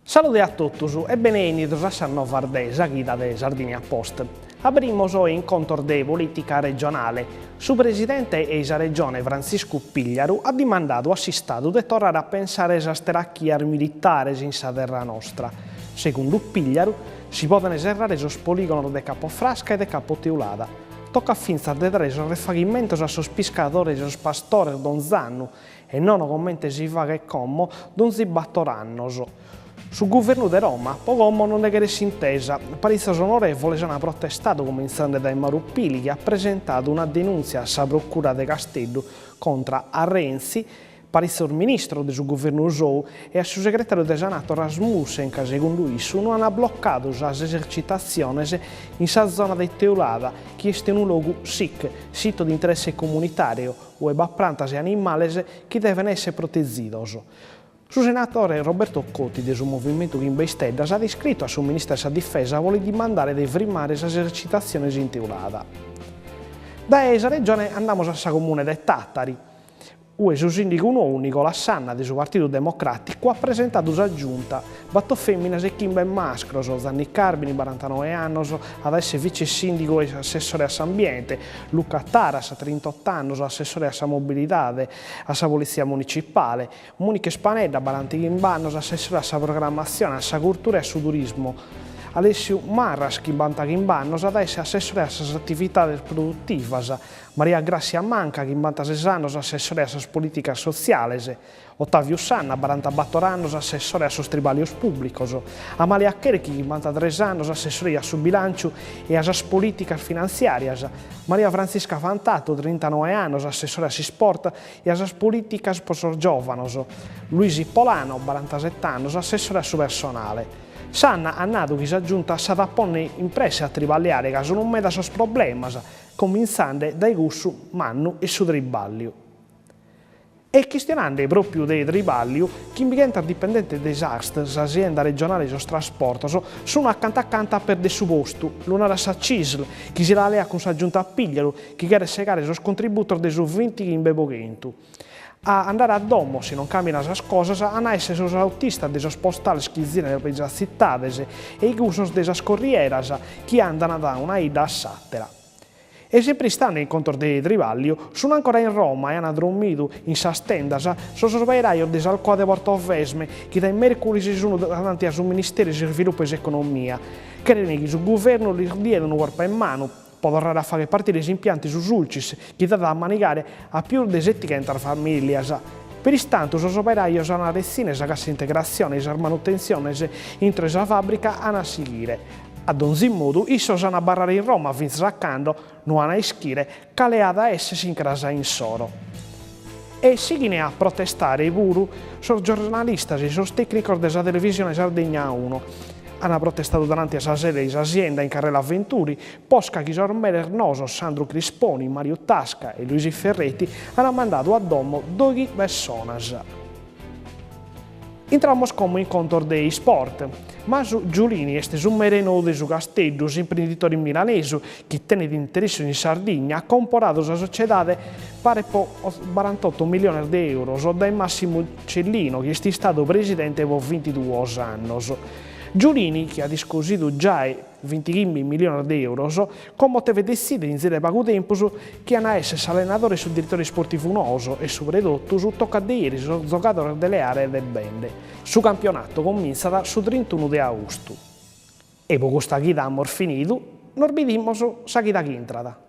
Saluti a tutti e benvenuti a questa nuova guida di Sardinia Post. Apriamo l'incontro di politica regionale. Su presidente e la regione Francisco Pigliaru ha domandato a Stato di tornare a pensare a steracchie militari in sa terra nostra. Secondo Pigliaru si possono serrare i poligoni di Capofrasca e di Capoteulada. Tocca finza di dare il refagimento a sos pescatori e sos pastori donzanno e non come si fa che come non si battoranno. Sul governo di Roma, poco non è che si intesa. Parizioso onorevole hanno protestato cominciando dai Marupili che ha presentato una denuncia alla procura di Castello contro Renzi, parizioso ministro del suo governo Zou e al suo segretario di Senato Rasmussen che secondo lui non hanno bloccato le esercitazioni in sa zona di Teulada, che è un luogo SIC, sito di interesse comunitario, dove plantas e animali che devono essere protetti. Su senatore Roberto Cotti del suo movimento Gimbesteddas ha descritto al suo ministro della difesa vuole dimandare di firmare le esercitazioni in Teulada. Da esa regione andiamo a sa comune de Tattari. Il suo sindaco unico, la Sanna del suo Partito Democratico, ha presentato una giunta, batto femmine e chimbe e maschero, Zanni Carbini, 49 anni, adesso vice sindaco e assessore all'ambiente, Luca Taras, 38 anni, assessore alla mobilità, alla polizia municipale, Monica Spanedda, 41 anni, assessore alla programmazione, alla cultura e al turismo, Alessio Marras, che banta Gimbannos, adesso assessore alle attività produttive, Maria Grazia Manca, che banta 6 anni, assessore alle politiche sociali, Ottavio Sanna, 44 anni, assessore ai tribalios pubblicos, Amalia Cherchi, che banta 3 anni, assessore al bilancio e alle politiche finanziarie, Maria Francisca Fantato, 39 anni, assessore ai sport e alle politiche per giovanos, Luisi Polano, 47 anni, assessore al personale. Sanna ha nato che si è aggiunta a sadappone imprese a tribagliare che sono un meda sos problemi, cominciando dai gussu, mannu e su tribaglio. E questionando proprio dei tribaglio, chi diventa dipendente dei SARST, l'azienda regionale sos trasportos, sono accanto per del suo posto, l'una sa CISL, che si lalea con sa giunta a Pigliaru, che chiede segare sos contributor dei suoi 20 in beboghentu. A andare a domo, se non cambiano le cose, a essere sos autistas de sos postales che girano per le città e i gusos de sos corrieras che andano da una ida a Sattera. E sempre stanno in incontro di Trivaglio, sono ancora in Roma e hanno dormito in sa stendas sos operai del Alcoa de Portovesme che dai mercoledì si sono davanti al Ministero di Sviluppo e Economia, che il governo li diede un corpo in mano, potrà fare partire gli impianti su Sulcis, che dà da manigare a più di 70 famiglie. Per istanto, i operai hanno restine la cassa integrazione e la manutenzione entro la fabbrica a seguire. Ad ogni modo, i sono a barrare in Roma fino a quando non hanno ischire che le ad esse si incrasa in soro. E si viene a protestare i buru, sono giornalisti e sono tecnici della televisione Sardegna 1. Hanno protestato davanti alla sede dell'azienda in Carrella Venturi, posca che Sormele Ernoso, Sandro Crisponi, Mario Tasca e Luigi Ferretti hanno mandato a domo 2 persone. Entriamo come incontro dei sport. Masu Giulini è un mereno di su Castello, imprenditore milanese che tiene di interesse in Sardegna, ha comprato la società pare per 48 milioni di euro dai Massimo Cellino, che è stato presidente per 22 anni. Giulini, che ha discusso già 25 milioni di euro, come poteva decidere in zero poco tempo che hanno essere allenatore sul direttore sportivo noso e soprattutto su toccaderi, sul giocatore delle aree del bende. Su campionato comincia su 31 di agosto. E per questa guida abbiamo finito, noi vediamo su questa guida che entrata.